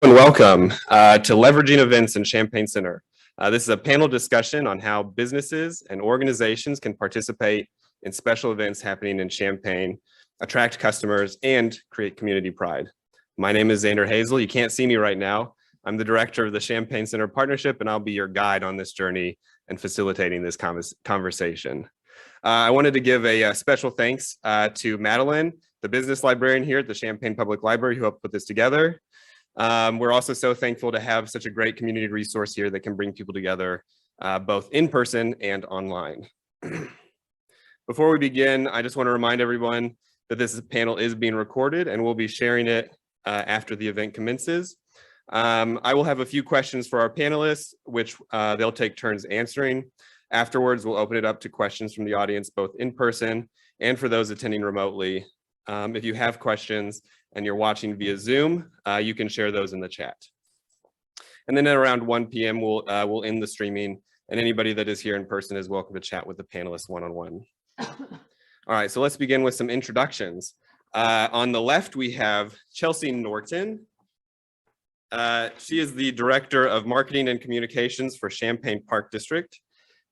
And welcome to Leveraging Events in Champaign Center. This is a panel discussion on how businesses and organizations can participate in special events happening in Champaign, attract customers, and create community pride. My name is Xander Hazel. You can't see me right now. I'm the director of the Champaign Center Partnership, and I'll be your guide on this journey and facilitating this conversation. I wanted to give a special thanks to Madeline, the business librarian here at the Champaign Public Library, who helped put this together. We're also so thankful to have such a great community resource here that can bring people together both in person and online. Before we begin, I just want to remind everyone that this panel is being recorded and we'll be sharing it after the event commences. I will have a few questions for our panelists, which they'll take turns answering. Afterwards, we'll open it up to questions from the audience, both in person and for those attending remotely. If you have questions and you're watching via Zoom, you can share those in the chat. And then at around 1 p.m., we'll end the streaming, and anybody that is here in person is welcome to chat with the panelists one-on-one. All right, so let's begin with some introductions. On the left, we have Chelsea Norton. She is the Director of Marketing and Communications for Champaign Park District.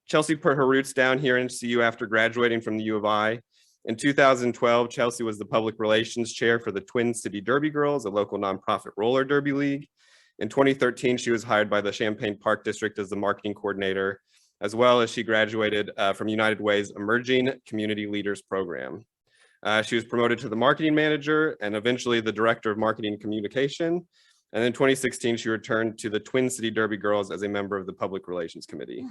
Chelsea put her roots down here in CU after graduating from the U of I. In 2012, Chelsea was the Public Relations Chair for the Twin City Derby Girls, a local nonprofit roller derby league. In 2013, she was hired by the Champaign Park District as the marketing coordinator, as well as she graduated from United Way's Emerging Community Leaders Program. She was promoted to the marketing manager and eventually the Director of Marketing and Communication. And in 2016, she returned to the Twin City Derby Girls as a member of the Public Relations Committee.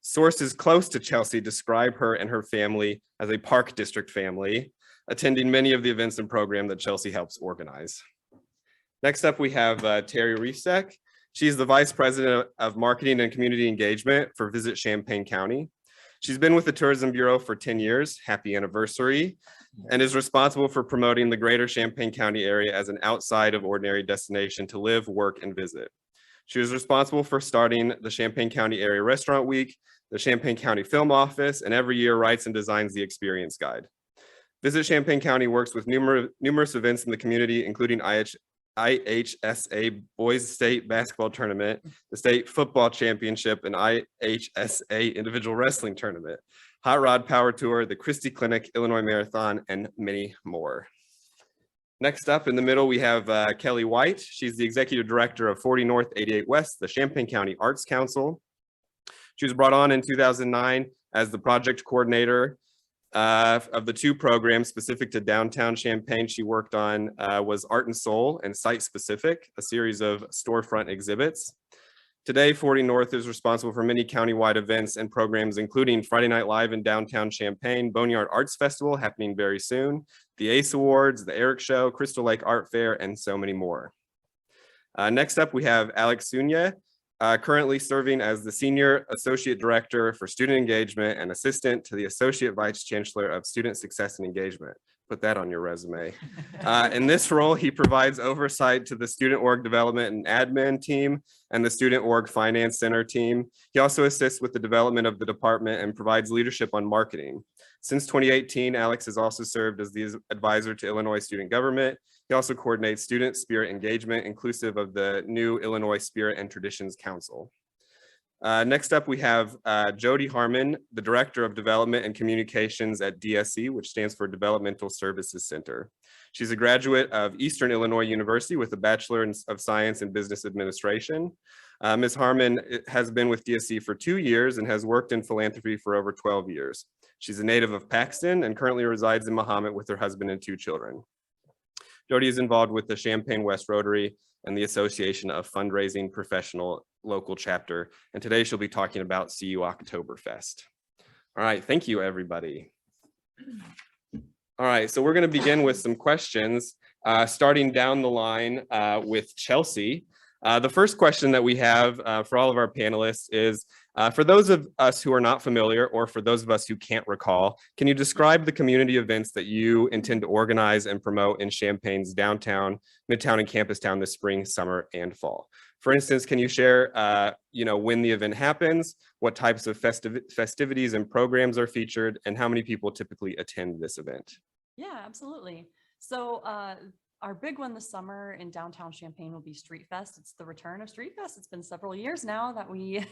Sources close to Chelsea describe her and her family as a Park District family, attending many of the events and programs that Chelsea helps organize. Next up, we have Terri Resec. She's the Vice President of Marketing and Community Engagement for Visit Champaign County. She's been with the Tourism Bureau for 10 years, happy anniversary, and is responsible for promoting the greater Champaign County area as an outside of ordinary destination to live, work, and visit. She was responsible for starting the Champaign County Area Restaurant Week, the Champaign County Film Office, and every year writes and designs the Experience Guide. Visit Champaign County works with numerous events in the community, including IHSA Boys State Basketball Tournament, the State Football Championship, and IHSA Individual Wrestling Tournament, Hot Rod Power Tour, the Christie Clinic, Illinois Marathon, and many more. Next up in the middle, we have Kelly White. She's the Executive Director of 40 North 88 West, the Champaign County Arts Council. She was brought on in 2009 as the project coordinator of the two programs specific to downtown Champaign. She worked on was Art and Soul and Site Specific, a series of storefront exhibits. Today, 40 North is responsible for many countywide events and programs, including Friday Night Live in downtown Champaign, Boneyard Arts Festival happening very soon, the ACE Awards, the Eric Show, Crystal Lake Art Fair, and so many more. Next up, we have Alex Sunya, currently serving as the Senior Associate Director for Student Engagement and Assistant to the Associate Vice Chancellor of Student Success and Engagement. Put that on your resume. In this role, he provides oversight to the Student Org Development and Admin team and the Student Org Finance Center team. He also assists with the development of the department and provides leadership on marketing. Since 2018, Alex has also served as the advisor to Illinois Student Government. He also coordinates student spirit engagement, inclusive of the new Illinois Spirit and Traditions Council. Next up, we have Jody Harmon, the Director of Development and Communications at DSC, which stands for Developmental Services Center. She's a graduate of Eastern Illinois University with a Bachelor of Science in Business Administration. Ms. Harmon has been with DSC for 2 years and has worked in philanthropy for over 12 years. She's a native of Paxton and currently resides in Mahomet with her husband and 2 children. Jody is involved with the Champaign West Rotary and the Association of Fundraising Professional Local Chapter. And today she'll be talking about CU Oktoberfest. All right, thank you, everybody. All right, so we're going to begin with some questions, starting down the line with Chelsea. The first question that we have for all of our panelists is, for those of us who are not familiar, or for those of us who can't recall, can you describe the community events that you intend to organize and promote in Champaign's downtown, Midtown, and Campustown this spring, summer, and fall? For instance, can you share, when the event happens, what types of festivities and programs are featured, and how many people typically attend this event? Yeah, absolutely. So Our big one this summer in downtown Champaign will be Street Fest. It's the return of Street Fest. It's been several years now that we,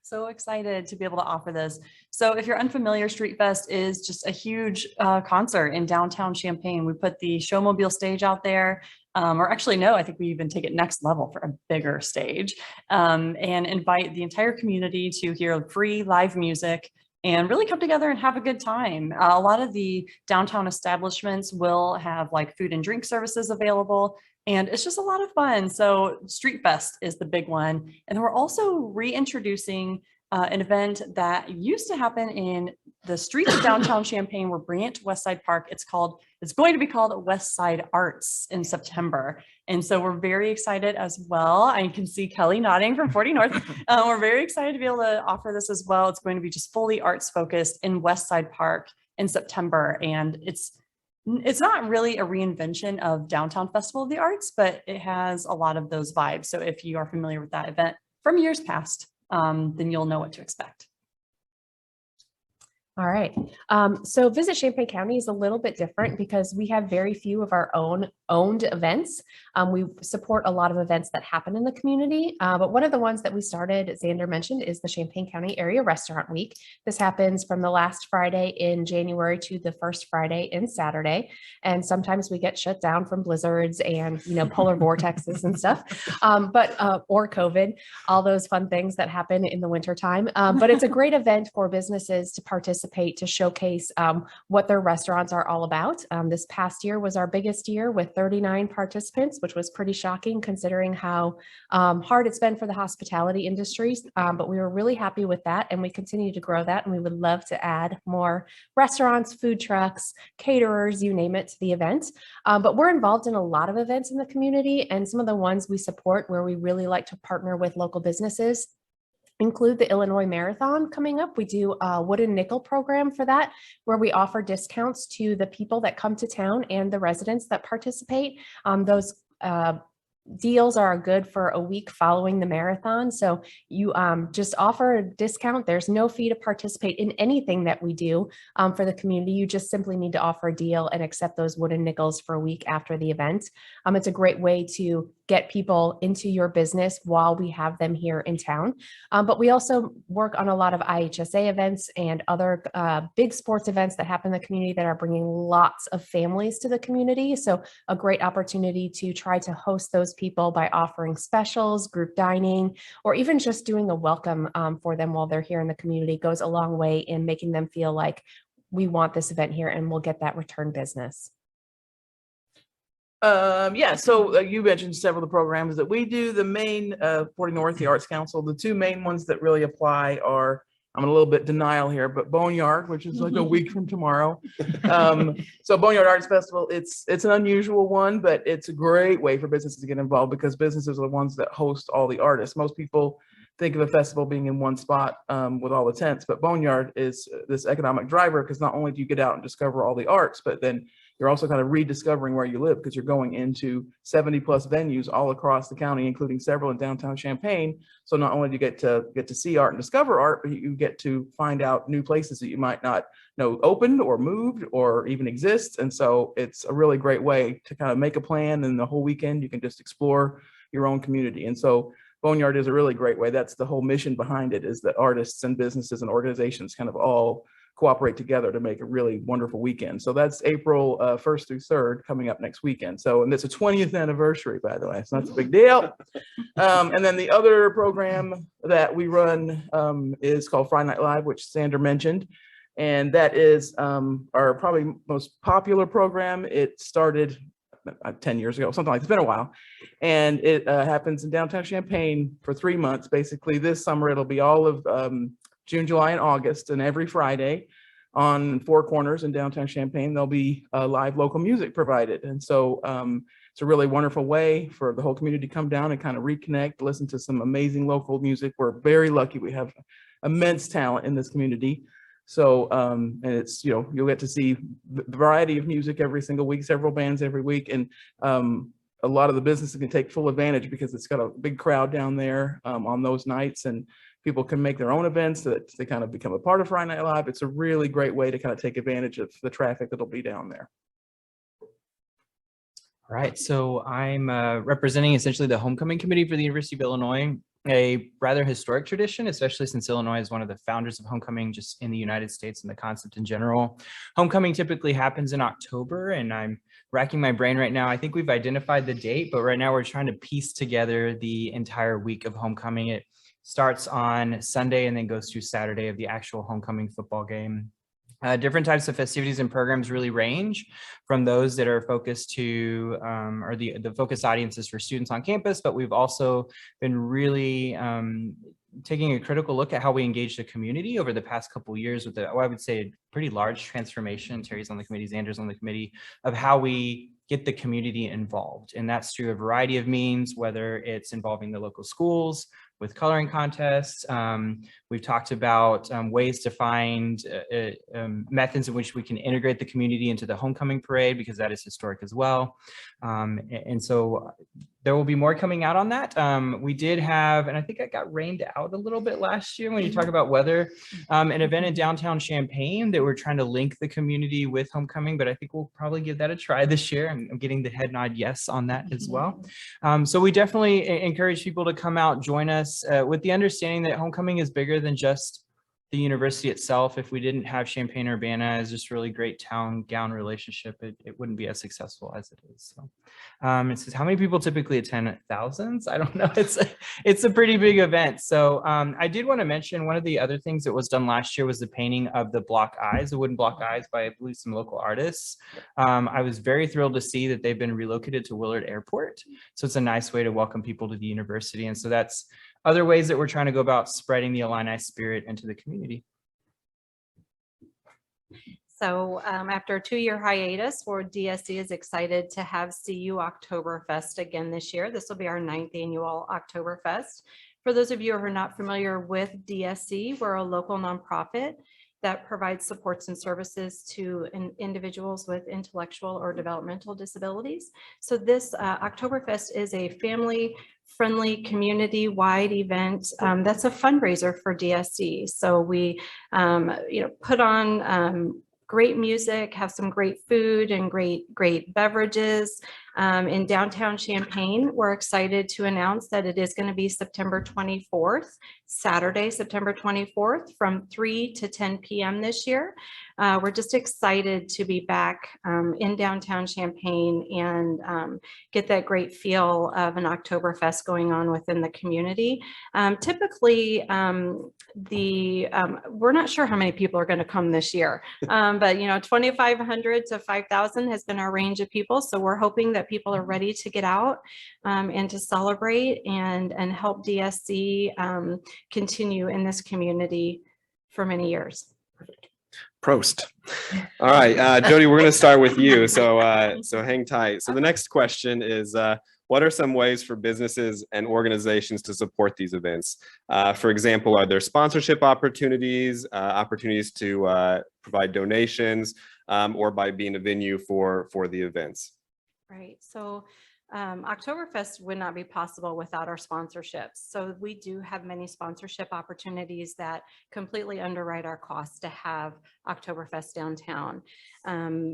so excited to be able to offer this. So if you're unfamiliar, Street Fest is just a huge concert in downtown Champaign. We put the showmobile stage out there, or actually, no, I think we even take it next level for a bigger stage, and invite the entire community to hear free live music and really come together and have a good time. A lot of the downtown establishments will have like food and drink services available, and it's just a lot of fun. So Street Fest is the big one. And we're also reintroducing an event that used to happen in the streets of downtown Champaign. We're bringing it to West Side Park. It's going to be called West Side Arts in September. And so we're very excited as well. I can see Kelly nodding from 40 North. We're very excited to be able to offer this as well. It's going to be just fully arts focused in West Side Park in September. And it's not really a reinvention of Downtown Festival of the Arts, but it has a lot of those vibes. So if you are familiar with that event from years past, then you'll know what to expect. All right. So Visit Champaign County is a little bit different because we have very few of our owned events. We support a lot of events that happen in the community, but one of the ones that we started, Xander mentioned, is the Champaign County Area Restaurant Week. This happens from the last Friday in January to the first Friday in Saturday. And sometimes we get shut down from blizzards and, polar vortexes and stuff, or COVID, all those fun things that happen in the wintertime. But it's a great event for businesses to participate, to showcase what their restaurants are all about. This past year was our biggest year with 39 participants, which was pretty shocking considering how hard it's been for the hospitality industries. But we were really happy with that, and we continue to grow that. And we would love to add more restaurants, food trucks, caterers, you name it, to the event. But we're involved in a lot of events in the community, and some of the ones we support where we really like to partner with local businesses include the Illinois Marathon coming up. We do a wooden nickel program for that, where we offer discounts to the people that come to town and the residents that participate. Those deals are good for a week following the marathon. So you just offer a discount. There's no fee to participate in anything that we do for the community. You just simply need to offer a deal and accept those wooden nickels for a week after the event. It's a great way to get people into your business while we have them here in town. But we also work on a lot of IHSA events and other big sports events that happen in the community that are bringing lots of families to the community. So a great opportunity to try to host those people by offering specials, group dining, or even just doing a welcome for them while they're here in the community goes a long way in making them feel like we want this event here and we'll get that return business. So you mentioned several of the programs that we do. The main 40 North, the Arts Council, the two main ones that really apply are, I'm in a little bit denial here, but Boneyard, which is like a week from tomorrow. So Boneyard Arts Festival, it's an unusual one, but it's a great way for businesses to get involved because businesses are the ones that host all the artists. Most people think of a festival being in one spot with all the tents, but Boneyard is this economic driver because not only do you get out and discover all the arts, but then you're also kind of rediscovering where you live because you're going into 70 plus venues all across the county, including several in downtown Champaign. So not only do you get to see art and discover art, but you get to find out new places that you might not know opened or moved or even exist. And so it's a really great way to kind of make a plan, and the whole weekend you can just explore your own community. And so Boneyard is a really great way. That's the whole mission behind it, is that artists and businesses and organizations kind of all cooperate together to make a really wonderful weekend. So that's April 1st through 3rd coming up next weekend. So, and it's a 20th anniversary, by the way, so that's a big deal. And then the other program that we run is called Friday Night Live, which Sandra mentioned. And that is our probably most popular program. It started 10 years ago, something like that. It's been a while. And it happens in downtown Champaign for 3 months. Basically this summer, it'll be all of June, July, and August, and every Friday on four corners in downtown Champaign, there'll be live local music provided. And so it's a really wonderful way for the whole community to come down and kind of reconnect, listen to some amazing local music. We're very lucky. We have immense talent in this community. So, and it's, you know, you'll get to see the variety of music every single week, several bands every week. And a lot of the businesses can take full advantage because it's got a big crowd down there on those nights, and people can make their own events so that they kind of become a part of Friday Night Live. It's a really great way to kind of take advantage of the traffic that'll be down there. All right, so I'm representing essentially the homecoming committee for the University of Illinois, a rather historic tradition, especially since Illinois is one of the founders of homecoming just in the United States and the concept in general. Homecoming typically happens in October, and I'm racking my brain right now. I think we've identified the date, but right now we're trying to piece together the entire week of homecoming. It starts on Sunday and then goes through Saturday of the actual homecoming football game. Different types of festivities and programs really range from those that are focused to, or the focus audiences for students on campus, but we've also been really taking a critical look at how we engage the community over the past couple of years with I would say, a pretty large transformation. Terry's on the committee, Xander's on the committee, of how we get the community involved. And that's through a variety of means, whether it's involving the local schools with coloring contests. We've talked about ways to find methods in which we can integrate the community into the homecoming parade, because that is historic as well. And so there will be more coming out on that. We did have, and I think it got rained out a little bit last year when you talk about weather, an event in downtown Champaign that we're trying to link the community with homecoming, but I think we'll probably give that a try this year. I'm getting the head nod yes on that as well. So we definitely encourage people to come out, join us with the understanding that homecoming is bigger than just the university itself. If we didn't have Champaign-Urbana as this really great town-gown relationship, it wouldn't be as successful as it is. So it says, how many people typically attend? Thousands? I don't know. It's a pretty big event. So I did want to mention one of the other things that was done last year was the painting of the block eyes, the wooden block eyes by, I believe, some local artists. I was very thrilled to see that they've been relocated to Willard Airport. So it's a nice way to welcome people to the university. And so that's other ways that we're trying to go about spreading the Illini spirit into the community. So after a 2-year hiatus, DSC is excited to have CU Oktoberfest again this year. This will be our 9th annual Oktoberfest. For those of you who are not familiar with DSC, we're a local nonprofit that provides supports and services to individuals with intellectual or developmental disabilities. So this Oktoberfest is a family-friendly, community-wide event that's a fundraiser for DSC. So we put on great music, have some great food and great beverages. In downtown Champaign, we're excited to announce that it is going to be September 24th, Saturday, September 24th, from 3 to 10 p.m. this year. We're just excited to be back in downtown Champaign and get that great feel of an Oktoberfest going on within the community. Typically, we're not sure how many people are going to come this year, but 2,500 to 5,000 has been our range of people. So we're hoping that people are ready to get out and to celebrate and help DSC continue in this community for many years. Prost. All right, Jody, we're going to start with you. So hang tight. So the next question is, what are some ways for businesses and organizations to support these events? For example, are there sponsorship opportunities, opportunities to provide donations, or by being a venue for the events? Right. So Oktoberfest would not be possible without our sponsorships. So we do have many sponsorship opportunities that completely underwrite our costs to have Oktoberfest downtown.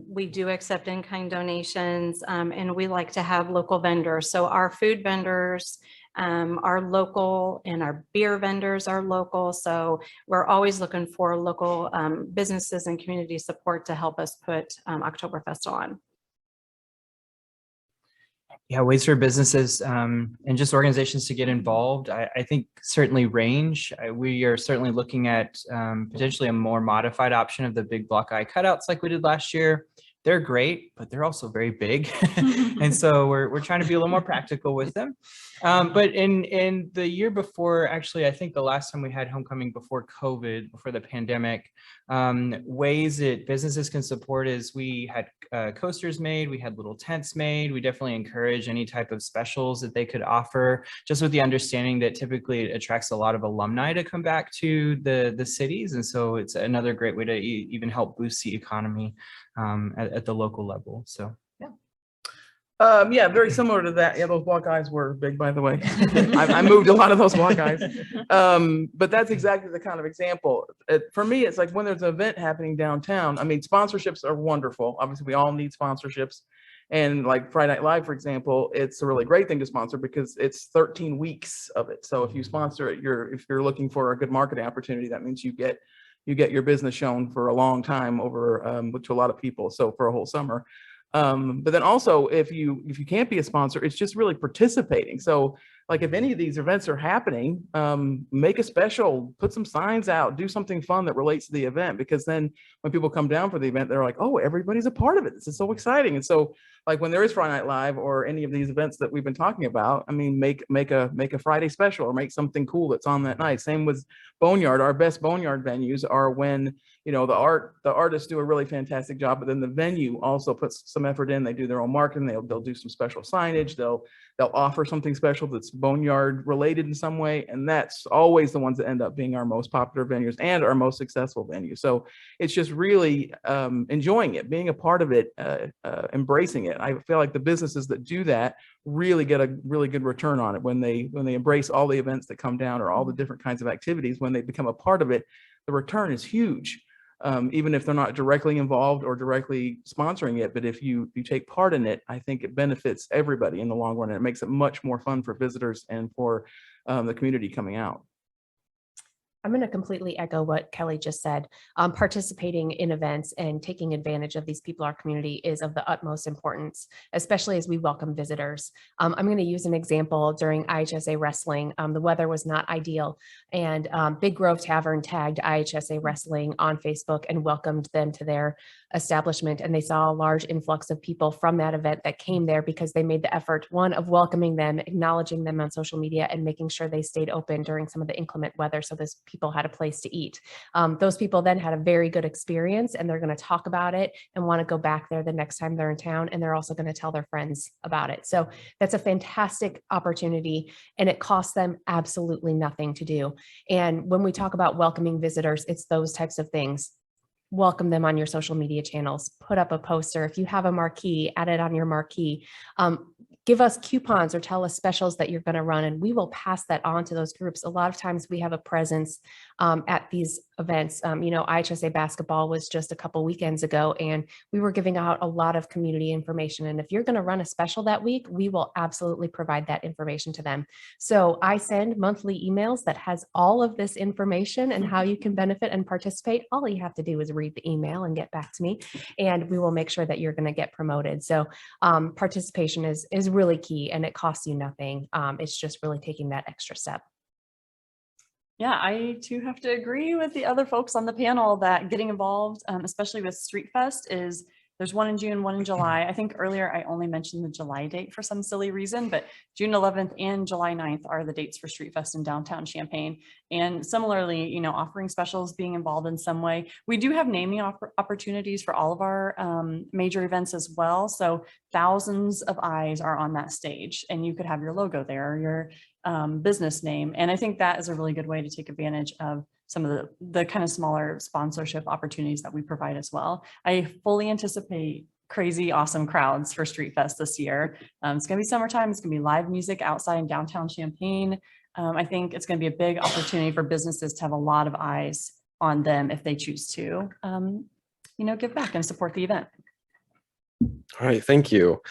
We do accept in-kind donations, and we like to have local vendors. So our food vendors are local and our beer vendors are local. So we're always looking for local businesses and community support to help us put Oktoberfest on. Yeah, ways for businesses and just organizations to get involved. I think certainly range. We are certainly looking at potentially a more modified option of the big block eye cutouts like we did last year. They're great, but they're also very big. And so we're trying to be a little more practical with them. But in the year before, actually, I think the last time we had homecoming before COVID, before the pandemic, ways that businesses can support is we had coasters made, we had little tents made. We definitely encourage any type of specials that they could offer, just with the understanding that typically it attracts a lot of alumni to come back to the cities. And so it's another great way to even help boost the economy at the local level. So yeah. Yeah, very similar to that. Yeah, those block eyes were big, by the way. I moved a lot of those block eyes. But that's exactly the kind of example. For me, it's like when there's an event happening downtown, I mean, sponsorships are wonderful. Obviously, we all need sponsorships. And like Friday Night Live, for example, it's a really great thing to sponsor because it's 13 weeks of it. So if you sponsor it, if you're looking for a good marketing opportunity, that means you get your business shown for a long time over to a lot of people. So for a whole summer. But then also if you can't be a sponsor, it's just really participating. So like if any of these events are happening, make a special, put some signs out, do something fun that relates to the event, because then when people come down for the event, they're like, oh, everybody's a part of it. This is so exciting. And so like when there is Friday Night Live or any of these events that we've been talking about, I mean, make a Friday special or make something cool that's on that night. Same with Boneyard. Our best Boneyard venues are when, you know, the artists do a really fantastic job, but then the venue also puts some effort in. They do their own marketing. They'll do some special signage. They'll offer something special that's Boneyard related in some way. And that's always the ones that end up being our most popular venues and our most successful venues. So it's just really enjoying it, being a part of it, embracing it. I feel like the businesses that do that really get a really good return on it when they embrace all the events that come down or all the different kinds of activities. When they become a part of it, the return is huge. Even if they're not directly involved or directly sponsoring it, but if you take part in it, I think it benefits everybody in the long run, and it makes it much more fun for visitors and for the community coming out. I'm going to completely echo what Kelly just said. Participating in events and taking advantage of these people in our community is of the utmost importance, especially as we welcome visitors. I'm going to use an example during IHSA wrestling. The weather was not ideal, and Big Grove Tavern tagged IHSA wrestling on Facebook and welcomed them to their establishment. And they saw a large influx of people from that event that came there because they made the effort, one, of welcoming them, acknowledging them on social media, and making sure they stayed open during some of the inclement weather so those people had a place to eat. Those people then had a very good experience, and they're going to talk about it and want to go back there the next time they're in town. And they're also going to tell their friends about it. So that's a fantastic opportunity, and it costs them absolutely nothing to do. And when we talk about welcoming visitors, it's those types of things. Welcome them on your social media channels, put up a poster. If you have a marquee, add it on your marquee. Give us coupons or tell us specials that you're going to run, and we will pass that on to those groups. A lot of times we have a presence at these events. You know, IHSA basketball was just a couple weekends ago, and we were giving out a lot of community information. And if you're going to run a special that week, we will absolutely provide that information to them. So I send monthly emails that has all of this information and how you can benefit and participate. All you have to do is read the email and get back to me, and we will make sure that you're going to get promoted. So participation is really key, and it costs you nothing. It's just really taking that extra step. Yeah, I too have to agree with the other folks on the panel that getting involved, especially with Street Fest, is there's one in June, one in July. I think earlier I only mentioned the July date for some silly reason, but June 11th and July 9th are the dates for Street Fest in downtown Champaign. And similarly, you know, offering specials, being involved in some way. We do have naming opportunities for all of our major events as well. So thousands of eyes are on that stage, and you could have your logo there, your business name. And I think that is a really good way to take advantage of some of the kind of smaller sponsorship opportunities that we provide as well. I fully anticipate crazy, awesome crowds for Street Fest this year. It's going to be summertime. It's going to be live music outside in downtown Champaign. I think it's going to be a big opportunity for businesses to have a lot of eyes on them if they choose to, you know, give back and support the event. All right, thank you.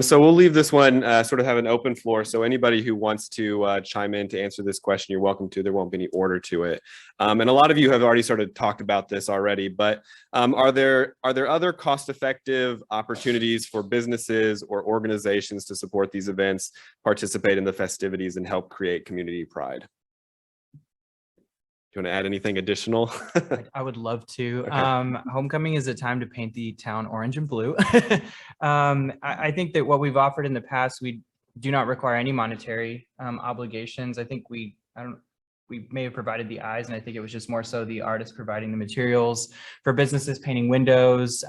So we'll leave this one sort of have an open floor. So anybody who wants to chime in to answer this question, you're welcome to. There won't be any order to it. And a lot of you have already sort of talked about this already, but are there other cost-effective opportunities for businesses or organizations to support these events, participate in the festivities, and help create community pride? Do you want to add anything additional? I would love to. Okay. Homecoming is a time to paint the town orange and blue. I think that what we've offered in the past, we do not require any monetary obligations. I think we may have provided the eyes, and I think it was just more so the artist providing the materials. For businesses painting windows,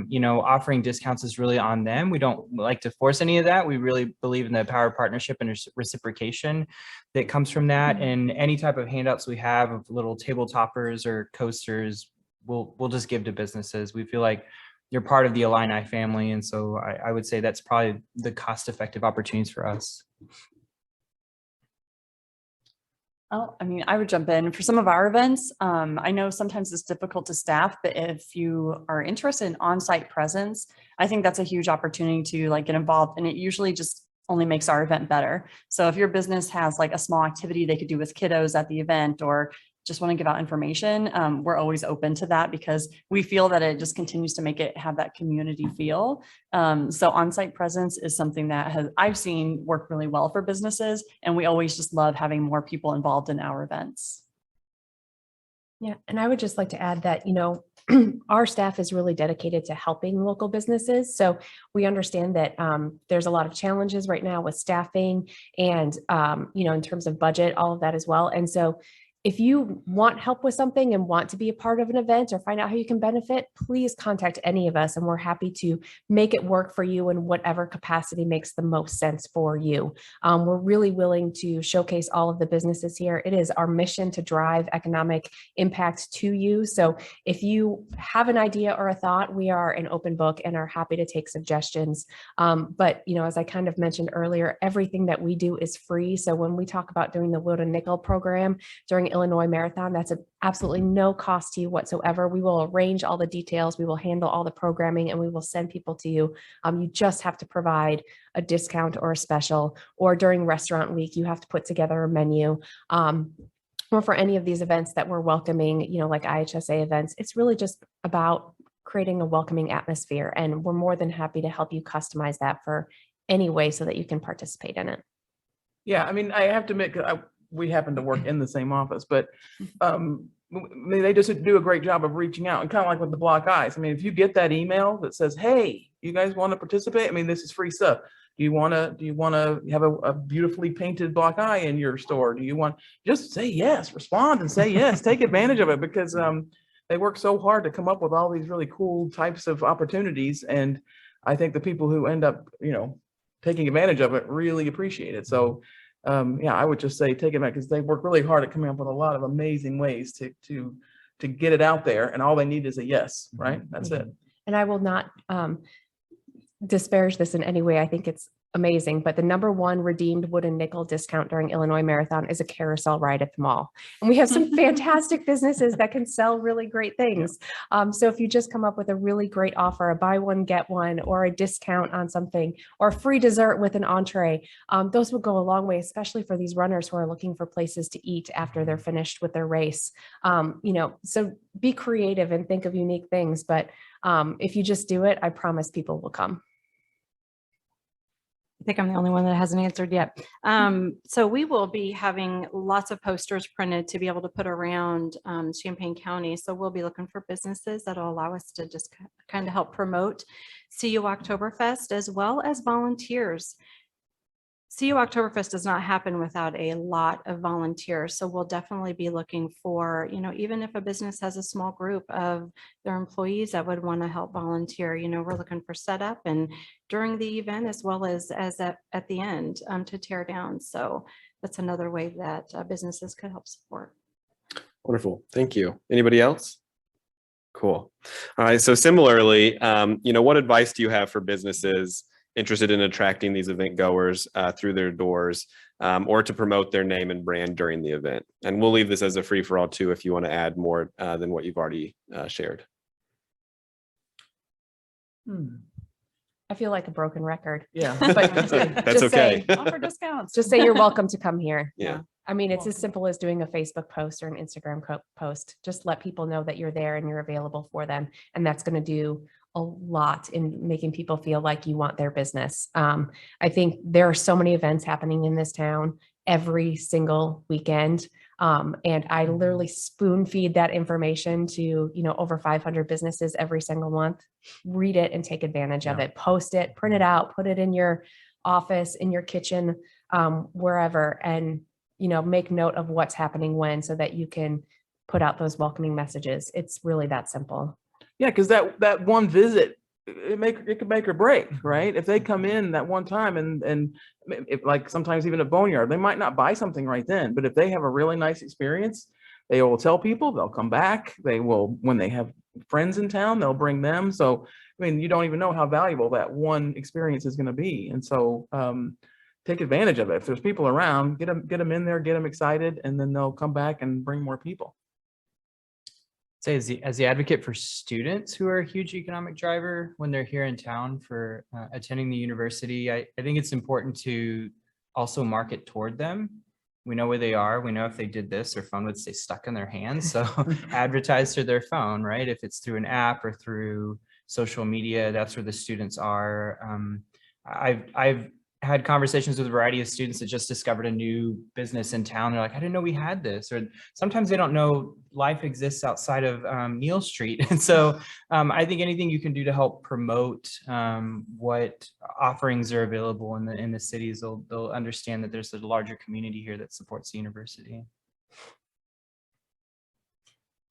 you know, offering discounts is really on them. We don't like to force any of that. We really believe in the power of partnership and reciprocation that comes from that. And any type of handouts we have of little table toppers or coasters, we'll just give to businesses. We feel like you're part of the Illini family. And so I would say that's probably the cost-effective opportunities for us. Oh, I mean, I would jump in for some of our events. I know sometimes it's difficult to staff, but if you are interested in on-site presence, I think that's a huge opportunity to like get involved, and it usually just only makes our event better. So if your business has like a small activity they could do with kiddos at the event, or just want to give out information, we're always open to that because we feel that it just continues to make it have that community feel. So on-site presence is something that I've seen work really well for businesses, and we always just love having more people involved in our events. Yeah, and I would just like to add that, our staff is really dedicated to helping local businesses. So we understand that there's a lot of challenges right now with staffing and, in terms of budget, all of that as well. And so if you want help with something and want to be a part of an event or find out how you can benefit, please contact any of us, and we're happy to make it work for you in whatever capacity makes the most sense for you. We're really willing to showcase all of the businesses here. It is our mission to drive economic impact to you. So if you have an idea or a thought, we are an open book and are happy to take suggestions. But as I kind of mentioned earlier, everything that we do is free. So when we talk about doing the Wood and Nickel program during Illinois Marathon, that's absolutely no cost to you whatsoever. We will arrange all the details, we will handle all the programming, and we will send people to you. You just have to provide a discount or a special, or during restaurant week, you have to put together a menu. Or for any of these events that we're welcoming, like IHSA events, it's really just about creating a welcoming atmosphere. And we're more than happy to help you customize that for any way so that you can participate in it. Yeah, I mean, I have to admit, we happen to work in the same office, but they just do a great job of reaching out, and kind of like with the block eyes. I mean, if you get that email that says, "Hey, you guys want to participate? I mean, this is free stuff. Do you want to have a beautifully painted block eye in your store? Do you want?" Just say yes, respond and say yes, take advantage of it, because they work so hard to come up with all these really cool types of opportunities, and I think the people who end up, taking advantage of it really appreciate it. So. Yeah, I would just say take it back, because they work really hard at coming up with a lot of amazing ways to get it out there, and all they need is a yes, right? That's it. And I will not disparage this in any way. I think it's amazing, but the #1 redeemed Wood and Nickel discount during Illinois Marathon is a carousel ride at the mall. And we have some fantastic businesses that can sell really great things. So if you just come up with a really great offer, a buy one, get one, or a discount on something, or free dessert with an entree, those would go a long way, especially for these runners who are looking for places to eat after they're finished with their race. So be creative and think of unique things. But if you just do it, I promise people will come. I think I'm the only one that hasn't answered yet. So we will be having lots of posters printed to be able to put around Champaign County. So we'll be looking for businesses that'll allow us to just kind of help promote CU Oktoberfest, as well as volunteers. CU Oktoberfest does not happen without a lot of volunteers. So we'll definitely be looking for, even if a business has a small group of their employees that would want to help volunteer, we're looking for setup and during the event, as well as at the end to tear down. So that's another way that businesses could help support. Wonderful. Thank you. Anybody else? Cool. All right. So similarly, what advice do you have for businesses interested in attracting these event goers through their doors, or to promote their name and brand during the event? And we'll leave this as a free for all too, if you want to add more than what you've already shared. I feel like a broken record. Yeah. But That's okay. Offer discounts. Just say you're welcome to come here. Yeah. I mean, it's as simple as doing a Facebook post or an Instagram post. Just let people know that you're there and you're available for them. And that's going to do a lot in making people feel like you want their business. I think there are so many events happening in this town every single weekend. And I literally spoon feed that information to, over 500 businesses every single month. Read it and take advantage of it. Post it, print it out, put it in your office, in your kitchen, wherever, and, make note of what's happening when, so that you can put out those welcoming messages. It's really that simple. Yeah, because that one visit, it could make or break, right? If they come in that one time and like sometimes even at Boneyard, they might not buy something right then, but if they have a really nice experience, they will tell people, they'll come back. They will, when they have friends in town, they'll bring them. So, I mean, you don't even know how valuable that one experience is going to be. And so take advantage of it. If there's people around, get them in there, get them excited, and then they'll come back and bring more people. Say as the advocate for students who are a huge economic driver when they're here in town for attending the university, I think it's important to also market toward them. We know where they are. We know if they did this, their phone would stay stuck in their hands. So advertise through their phone, right? If it's through an app or through social media, that's where the students are. I've had conversations with a variety of students that just discovered a new business in town. They're like, I didn't know we had this. Or sometimes they don't know life exists outside of Neal Street. And so I think anything you can do to help promote what offerings are available in the cities, they'll understand that there's a larger community here that supports the university.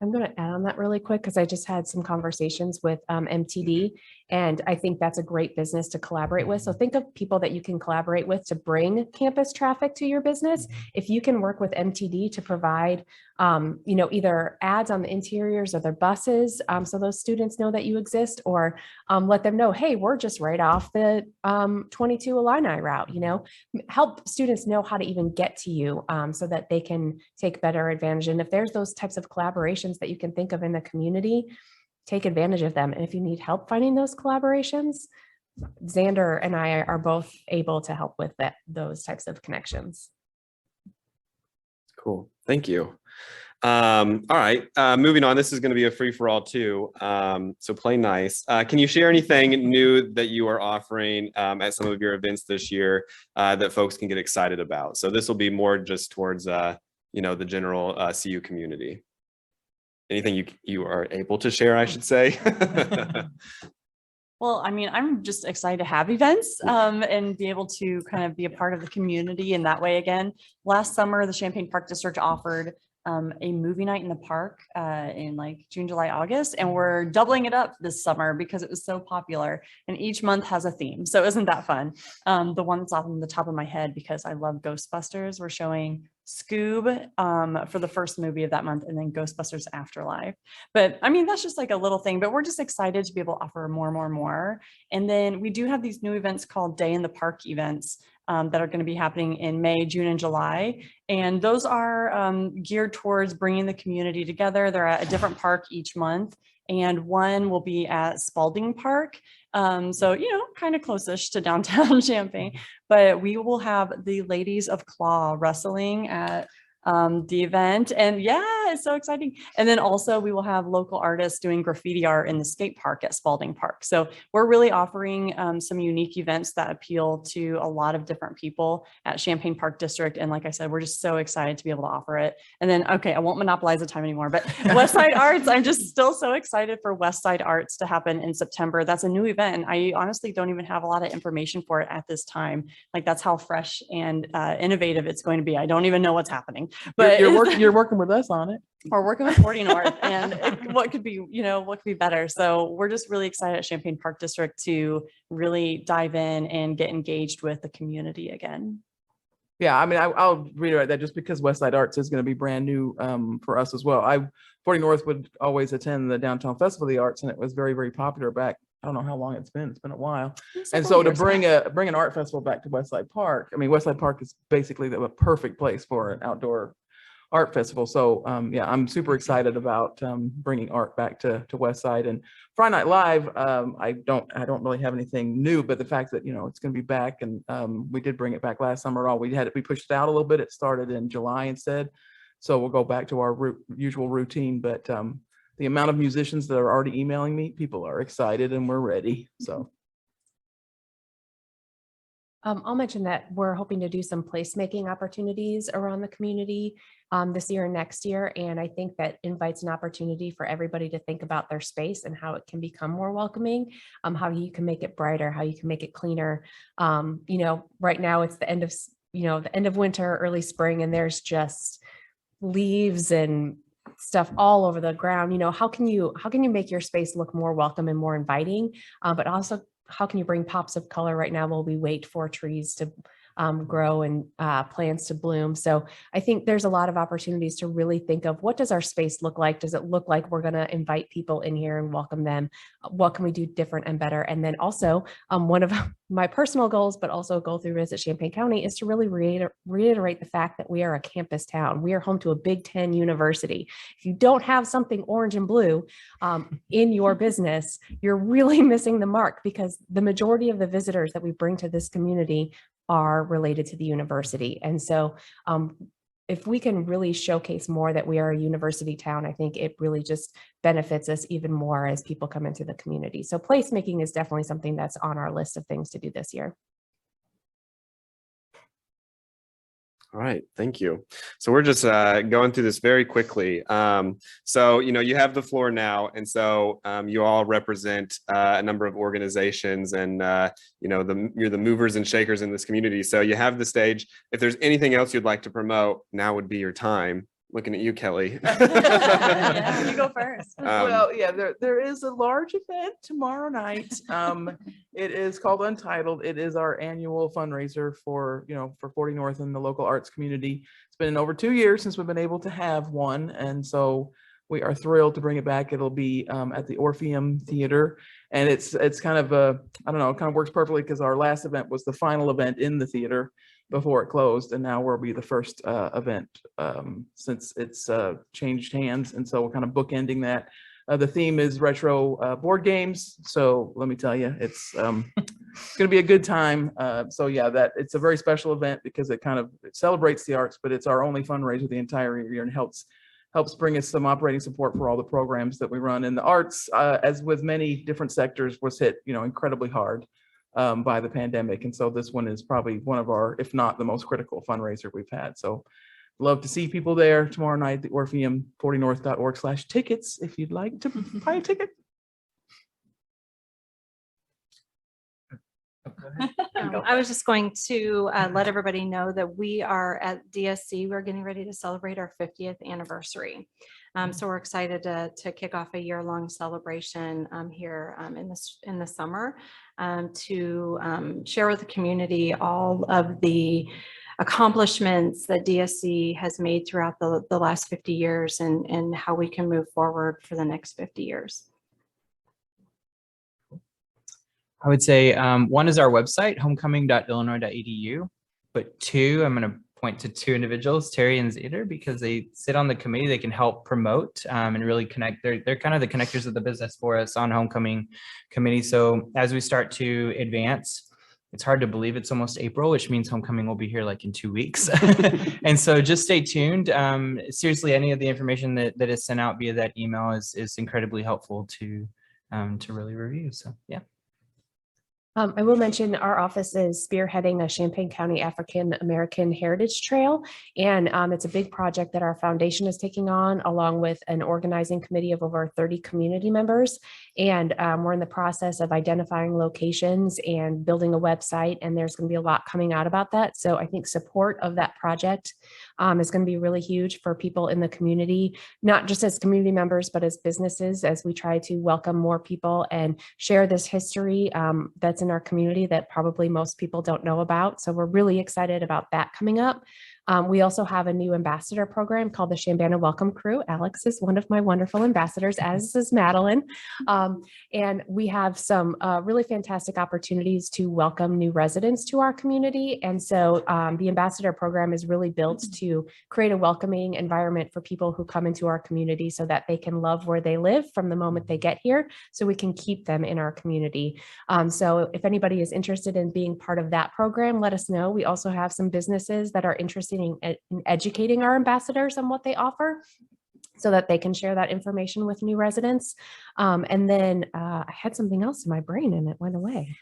I'm going to add on that really quick because I just had some conversations with MTD, and I think that's a great business to collaborate with. So think of people that you can collaborate with to bring campus traffic to your business. If you can work with MTD to provide, either ads on the interiors of their buses, so those students know that you exist, or let them know, hey, we're just right off the 22 Illini route, help students know how to even get to you so that they can take better advantage. And if there's those types of collaborations that you can think of in the community, take advantage of them. And if you need help finding those collaborations, Xander and I are both able to help with those types of connections. Cool. Thank you. All right. Moving on. This is going to be a free for all too. So play nice. Can you share anything new that you are offering at some of your events this year that folks can get excited about? So this will be more just towards, the general CU community. Anything you are able to share, I should say. Well, I mean, I'm just excited to have events and be able to kind of be a part of the community in that way again. Last summer, the Champaign Park District offered a movie night in the park in like June, July, August, and we're doubling it up this summer because it was so popular, and each month has a theme. So isn't that fun? The one that's off on the top of my head, because I love Ghostbusters, we're showing Scoob for the first movie of that month, and then Ghostbusters Afterlife. But I mean, that's just like a little thing, but we're just excited to be able to offer more. And then we do have these new events called Day in the Park events that are going to be happening in May, June, and July. And those are geared towards bringing the community together. They're at a different park each month, and one will be at Spalding Park. So, kind of close-ish to downtown Champaign, but we will have the Ladies of Claw wrestling at the event, and yeah, it's so exciting. And then also we will have local artists doing graffiti art in the skate park at Spalding Park. So we're really offering some unique events that appeal to a lot of different people at Champaign Park District. And like I said, we're just so excited to be able to offer it. And then, okay, I won't monopolize the time anymore, but West Side Arts, I'm just still so excited for West Side Arts to happen in September. That's a new event, and I honestly don't even have a lot of information for it at this time. Like, that's how fresh and innovative it's going to be. I don't even know what's happening. But you're working with us on it. We're working with 40 North, and what could be better? So we're just really excited at Champaign Park District to really dive in and get engaged with the community again. Yeah, I mean, I'll reiterate that just because West Side Arts is going to be brand new for us as well. 40 North would always attend the Downtown Festival of the Arts, and it was very, very popular back. I don't know how long it's been. It's been a while. And so to bring an art festival back to West Side Park, I mean, West Side Park is basically the perfect place for an outdoor art festival. So yeah, I'm super excited about bringing art back to West Side. And Friday Night Live, I don't really have anything new, but the fact that it's going to be back, and we did bring it back last summer. We pushed it out a little bit. It started in July instead, so we'll go back to our usual routine. But the amount of musicians that are already emailing me, people are excited, and we're ready. So. I'll mention that we're hoping to do some placemaking opportunities around the community this year and next year. And I think that invites an opportunity for everybody to think about their space and how it can become more welcoming, how you can make it brighter, how you can make it cleaner. Right now it's the end of winter, early spring, and there's just leaves and stuff all over the ground. How can you make your space look more welcome and more inviting, but also how can you bring pops of color right now while we wait for trees to grow and plants to bloom. So I think there's a lot of opportunities to really think of what does our space look like? Does it look like we're going to invite people in here and welcome them? What can we do different and better? And then also one of my personal goals, but also a goal through Visit Champaign County, is to really reiterate the fact that we are a campus town. We are home to a Big Ten university. If you don't have something orange and blue in your business, you're really missing the mark, because the majority of the visitors that we bring to this community are related to the university. And so if we can really showcase more that we are a university town, I think it really just benefits us even more as people come into the community. So placemaking is definitely something that's on our list of things to do this year. All right, thank you. So we're just going through this very quickly. So, you have the floor now, and so you all represent a number of organizations, and you're the movers and shakers in this community. So you have the stage. If there's anything else you'd like to promote, now would be your time. Looking at you, Kelly. Yeah, you go first. Well, yeah, there is a large event tomorrow night. It is called Untitled. It is our annual fundraiser for 40 North and the local arts community. It's been over 2 years since we've been able to have one, and so we are thrilled to bring it back. It'll be at the Orpheum Theater, and it's kind of I don't know, it kind of works perfectly because our last event was the final event in the theater before it closed, and now we'll be the first event since it's changed hands, and so we're kind of bookending that. The theme is retro board games, so let me tell you, it's going to be a good time. So yeah, it's a very special event because it celebrates the arts, but it's our only fundraiser the entire year, and helps bring us some operating support for all the programs that we run. And the arts, as with many different sectors, was hit incredibly hard by the pandemic. And so this one is probably one of our, if not the most critical fundraiser we've had. So love to see people there tomorrow night, the Orpheum, 40north.org/tickets, if you'd like to buy a ticket. I was just going to let everybody know that we are at DSC. We're getting ready to celebrate our 50th anniversary. So we're excited to kick off a year-long celebration here in the summer to share with the community all of the accomplishments that DSC has made throughout the last 50 years and how we can move forward for the next 50 years. I would say one is our website, homecoming.illinois.edu, but two, I'm going to point to two individuals, Terri and Zeder, because they sit on the committee. They can help promote and really connect. They're kind of the connectors of the business for us on Homecoming committee. So as we start to advance, it's hard to believe it's almost April, which means Homecoming will be here like in 2 weeks. And so just stay tuned. Seriously, any of the information that is sent out via that email is incredibly helpful to really review. So yeah. I will mention our office is spearheading a Champaign County African American Heritage Trail, and it's a big project that our foundation is taking on, along with an organizing committee of over 30 community members. And we're in the process of identifying locations and building a website, and there's going to be a lot coming out about that. So I think support of that project is going to be really huge for people in the community, not just as community members, but as businesses, as we try to welcome more people and share this history that's in our community that probably most people don't know about. So we're really excited about that coming up. We also have a new ambassador program called the Champaign Welcome Crew. Alex is one of my wonderful ambassadors, as is Madeline. And we have some really fantastic opportunities to welcome new residents to our community. And so the ambassador program is really built to create a welcoming environment for people who come into our community so that they can love where they live from the moment they get here, so we can keep them in our community. So if anybody is interested in being part of that program, let us know. We also have some businesses that are interested in educating our ambassadors on what they offer, so that they can share that information with new residents. And then I had something else in my brain and it went away.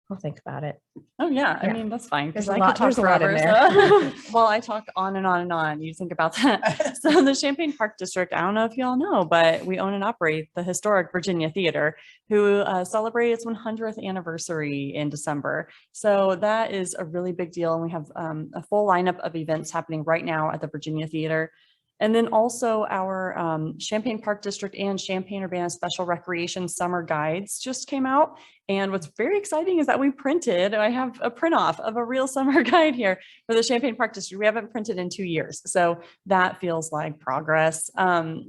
I'll think about it. Oh yeah, I Yeah. mean, that's fine, because There's I a lot- could talk there's a lot in forever. there. So, well, I talk on and on and on. You think about that. So the Champaign Park District, I don't know if you all know, but we own and operate the historic Virginia Theater, who celebrated its 100th anniversary in December. So that is a really big deal. And we have a full lineup of events happening right now at the Virginia Theater. And then also our Champaign Park District and Champaign-Urbana Special Recreation Summer Guides just came out. And what's very exciting is that I have a print off of a real summer guide here for the Champaign Park District. We haven't printed in 2 years. So that feels like progress.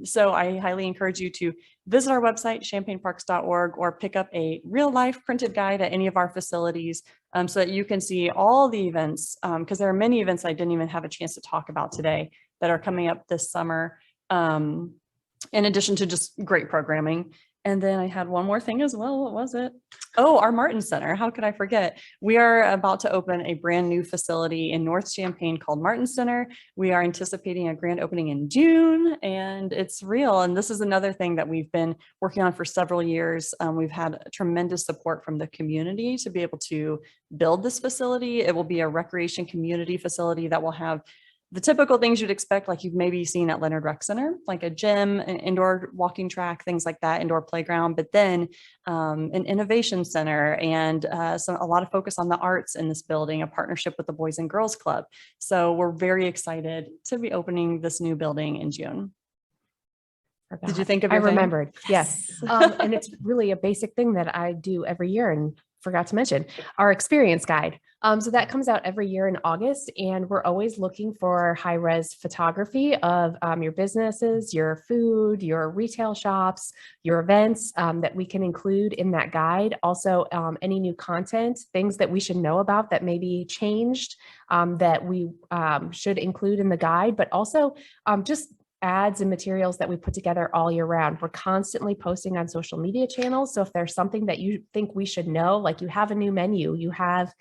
So I highly encourage you to visit our website, champaignparks.org, or pick up a real life printed guide at any of our facilities so that you can see all the events, because there are many events I didn't even have a chance to talk about today that are coming up this summer, in addition to just great programming. And then I had one more thing as well. What was it? Oh, our Martin Center. How could I forget? We are about to open a brand new facility in North Champaign called Martin Center. We are anticipating a grand opening in June, and it's real. And this is another thing that we've been working on for several years. We've had tremendous support from the community to be able to build this facility. It will be a recreation community facility that will have the typical things you'd expect, like you've maybe seen at Leonard Rec Center, like a gym, an indoor walking track, things like that, indoor playground, but then an innovation center and a lot of focus on the arts in this building, a partnership with the Boys and Girls Club. So we're very excited to be opening this new building in June. Did you think of I your thing? remembered. Yes. And it's really a basic thing that I do every year and forgot to mention our experience guide. So that comes out every year in August, and we're always looking for high-res photography of your businesses, your food, your retail shops, your events that we can include in that guide. Also, any new content, things that we should know about that may be changed that we should include in the guide, but also just ads and materials that we put together all year round. We're constantly posting on social media channels. So if there's something that you think we should know, like you have a new menu, you have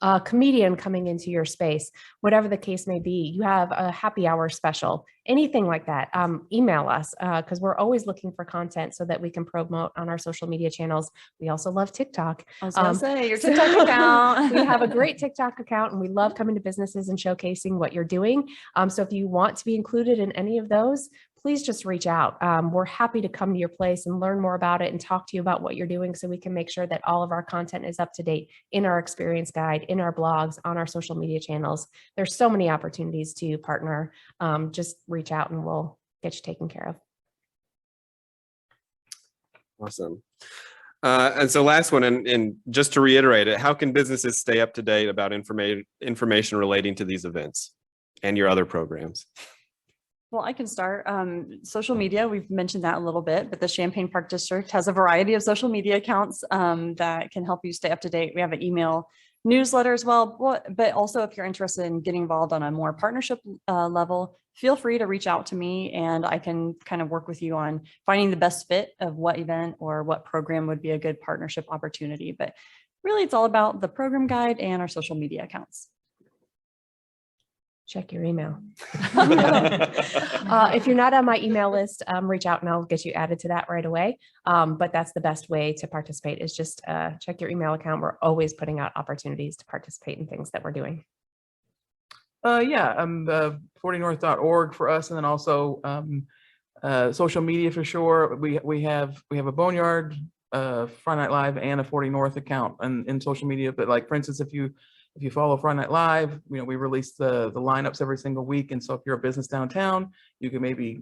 a comedian coming into your space, whatever the case may be, you have a happy hour special, anything like that, email us because we're always looking for content so that we can promote on our social media channels. We also love TikTok. I was gonna say your TikTok account. We have a great TikTok account and we love coming to businesses and showcasing what you're doing. So if you want to be included in any of those, please just reach out. We're happy to come to your place and learn more about it and talk to you about what you're doing so we can make sure that all of our content is up to date in our experience guide, in our blogs, on our social media channels. There's so many opportunities to partner. Just reach out and we'll get you taken care of. Awesome. And so last one, and just to reiterate it, how can businesses stay up to date about information relating to these events and your other programs? Well, I can start. Social media, we've mentioned that a little bit, but the Champaign Park District has a variety of social media accounts that can help you stay up to date. We have an email newsletter as well, but also if you're interested in getting involved on a more partnership level, feel free to reach out to me and I can kind of work with you on finding the best fit of what event or what program would be a good partnership opportunity. But really, it's all about the program guide and our social media accounts. Check your email. If you're not on my email list, reach out and I'll get you added to that right away. But that's the best way to participate is just check your email account. We're always putting out opportunities to participate in things that we're doing. 40north.org for us, and then also social media for sure. We have a Boneyard, Friday Night Live, and a 40 North account in social media. But like for instance, if you follow Friday Night Live, we release the lineups every single week. And so if you're a business downtown, you can maybe,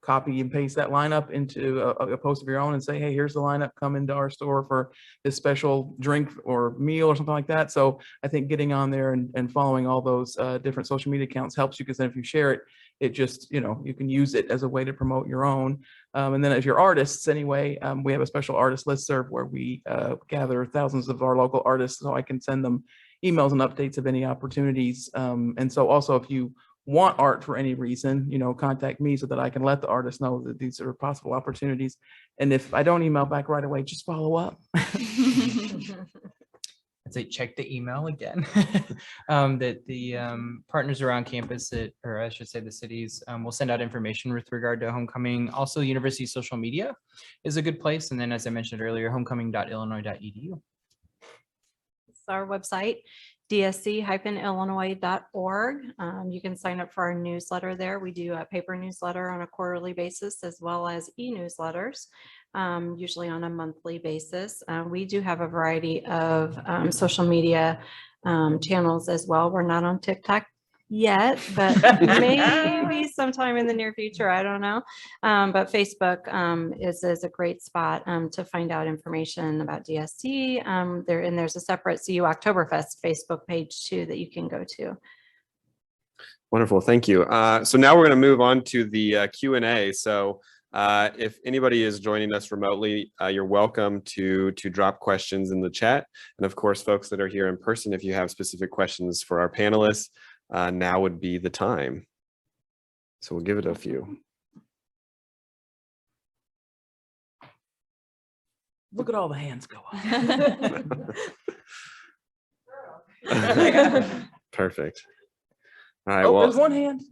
copy and paste that lineup into a post of your own and say, hey, here's the lineup, come into our store for this special drink or meal or something like that. So I think getting on there and following all those different social media accounts helps you, because then if you share it, it just, you can use it as a way to promote your own. And then as your artists anyway, we have a special artist listserv where we gather thousands of our local artists, so I can send them emails and updates of any opportunities. And so also if you want art for any reason, contact me so that I can let the artists know that these are possible opportunities. And if I don't email back right away, just follow up. I'd say check the email again. That the partners around campus, or I should say the cities, will send out information with regard to homecoming. Also, university social media is a good place. And then, as I mentioned earlier, homecoming.illinois.edu. Our website, dsc-illinois.org. You can sign up for our newsletter there. We do a paper newsletter on a quarterly basis as well as e-newsletters, usually on a monthly basis. We do have a variety of social media channels as well. We're not on TikTok yet, but maybe sometime in the near future. I don't know. But Facebook is a great spot to find out information about DSC. There's a separate CU Oktoberfest Facebook page too that you can go to. Wonderful, thank you. So now we're going to move on to the Q&A. So if anybody is joining us remotely, you're welcome to drop questions in the chat. And of course, folks that are here in person, if you have specific questions for our panelists, now would be the time. So we'll give it a few. Look at all the hands go up. Perfect. All right, Oh, well, there's one hand.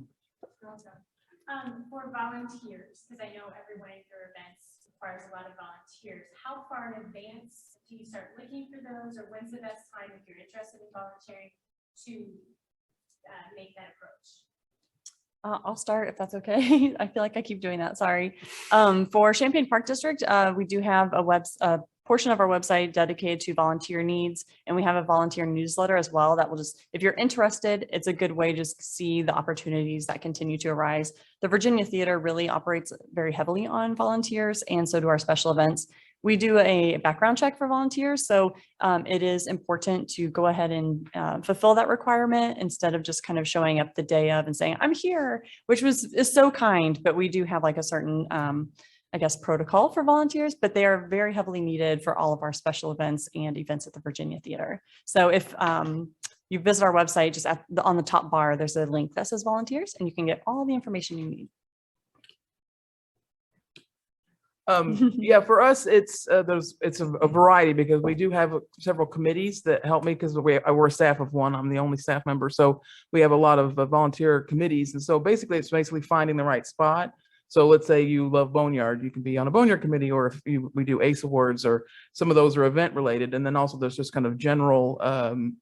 For volunteers, because I know every one of your events requires a lot of volunteers, how far in advance do you start looking for those, or when's the best time if you're interested in volunteering to make that approach? I'll start if that's okay. I feel like I keep doing that. Sorry. For Champaign Park District, we do have a portion of our website dedicated to volunteer needs, and we have a volunteer newsletter as well that will just, if you're interested, it's a good way to just see the opportunities that continue to arise. The Virginia Theater really operates very heavily on volunteers, and so do our special events. We do a background check for volunteers, so it is important to go ahead and fulfill that requirement instead of just kind of showing up the day of and saying, I'm here, which is so kind, but we do have like a certain I guess, protocol for volunteers, but they are very heavily needed for all of our special events and events at the Virginia Theater. So if you visit our website, just on the top bar, there's a link that says volunteers, and you can get all the information you need. Yeah, for us, it's a variety, because we do have several committees that help me, because we're a staff of one. I'm the only staff member, so we have a lot of volunteer committees, and so basically it's finding the right spot. So let's say you love Boneyard, you can be on a Boneyard committee, or if we do ACE awards, or some of those are event related. And then also there's just kind of general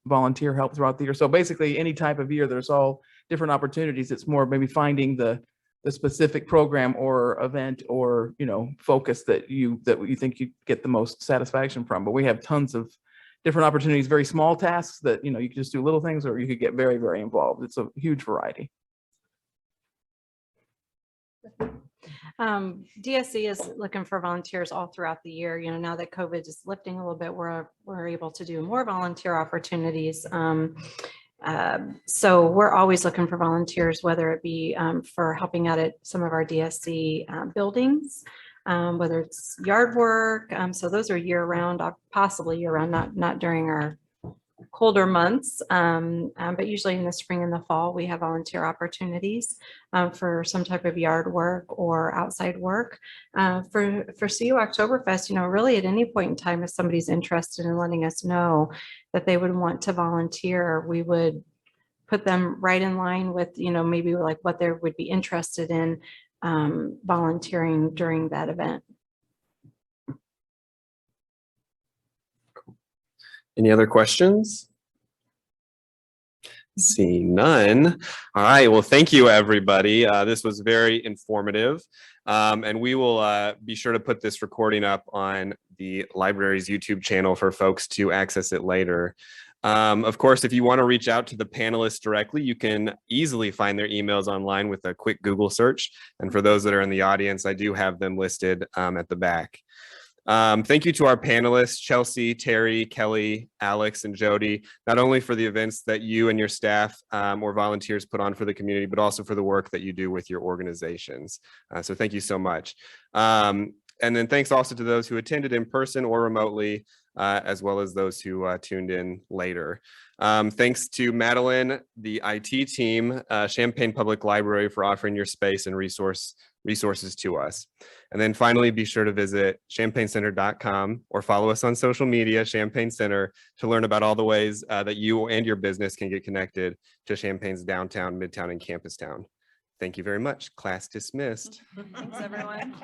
volunteer help throughout the year. So basically any type of year, there's all different opportunities. It's more maybe finding the specific program or event or, focus that you think you get the most satisfaction from. But we have tons of different opportunities, very small tasks that, you can just do little things, or you could get very, very involved. It's a huge variety. DSC is looking for volunteers all throughout the year. Now that COVID is lifting a little bit, we're able to do more volunteer opportunities. So we're always looking for volunteers, whether it be for helping out at some of our DSC buildings, whether it's yard work. So those are year round, possibly year round, not during our colder months, but usually in the spring and the fall, we have volunteer opportunities for some type of yard work or outside work. For CU Oktoberfest, really at any point in time, if somebody's interested in letting us know that they would want to volunteer, we would put them right in line with, maybe like what they would be interested in volunteering during that event. Any other questions? Seeing none. All right, well, thank you, everybody. This was very informative. And we will be sure to put this recording up on the library's YouTube channel for folks to access it later. Of course, if you want to reach out to the panelists directly, you can easily find their emails online with a quick Google search. And for those that are in the audience, I do have them listed at the back. Thank you to our panelists, Chelsea, Terry, Kelly, Alex, and Jody, not only for the events that you and your staff or volunteers put on for the community, but also for the work that you do with your organizations. So thank you so much. And then thanks also to those who attended in person or remotely, as well as those who tuned in later. Thanks to Madeline, the IT team, Champaign Public Library, for offering your space and resources to us. And then finally, be sure to visit champaignCenter.com or follow us on social media, Champaign Center, to learn about all the ways that you and your business can get connected to Champaign's downtown, Midtown, and Campustown. Thank you very much. Class dismissed. Thanks, everyone.